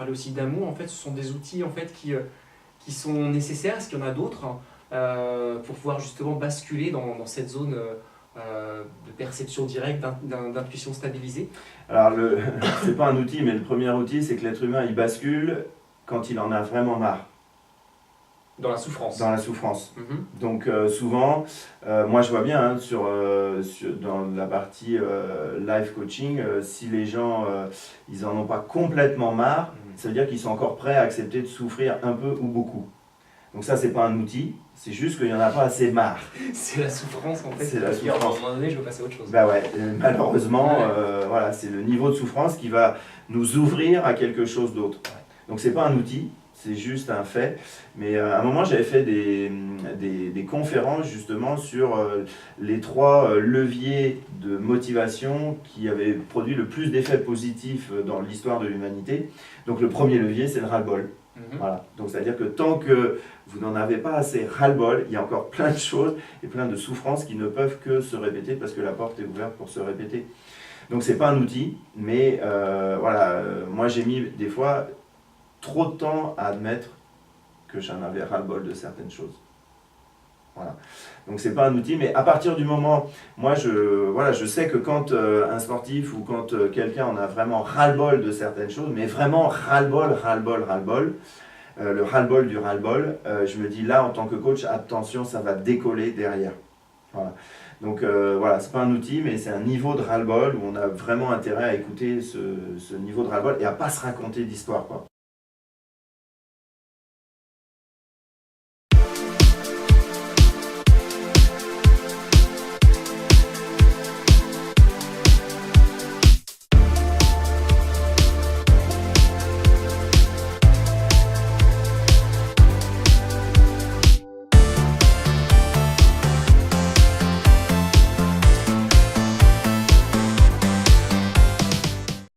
parlais aussi d'amour, en fait, ce sont des outils en fait, qui sont nécessaires. Est-ce qu'il y en a d'autres pour pouvoir justement basculer dans cette zone de perception directe, d'intuition stabilisée? Alors, c'est pas un outil, mais le premier outil, c'est que l'être humain, il bascule quand il en a vraiment marre, Dans la souffrance. dans la souffrance. Mhm. Donc souvent, moi je vois bien hein, dans la partie life coaching, si les gens ils en ont pas complètement marre, ça veut dire qu'ils sont encore prêts à accepter de souffrir un peu ou beaucoup. Donc ça c'est pas un outil, c'est juste qu'il y en a pas assez marre. C'est la souffrance en fait. C'est la À un souffrance. moment donné, je veux passer à autre chose. Bah ouais, malheureusement, Ouais. voilà, c'est le niveau de souffrance qui va nous ouvrir à quelque chose d'autre. Donc c'est pas un outil, c'est juste un fait. Mais à un moment, j'avais fait des conférences justement sur les trois leviers de motivation qui avaient produit le plus d'effets positifs dans l'histoire de l'humanité. Donc le premier levier, c'est le ras-le-bol. Mhm. Voilà. Donc c'est-à-dire que tant que vous n'en avez pas assez ras-le-bol, il y a encore plein de choses et plein de souffrances qui ne peuvent que se répéter parce que la porte est ouverte pour se répéter. Donc c'est pas un outil, mais voilà, moi j'ai mis des fois trop de temps à admettre que j'en avais ras-le-bol de certaines choses. Voilà. Donc c'est pas un outil, mais à partir du moment, moi je sais que quand un sportif ou quand quelqu'un en a vraiment ras-le-bol de certaines choses, mais vraiment ras-le-bol, ras-le-bol, ras-le-bol, le ras-le-bol du ras-le-bol, je me dis là en tant que coach, attention, ça va décoller derrière. Voilà. Donc voilà, c'est pas un outil, mais c'est un niveau de ras-le-bol où on a vraiment intérêt à écouter ce niveau de ras-le-bol et à pas se raconter d'histoire, quoi.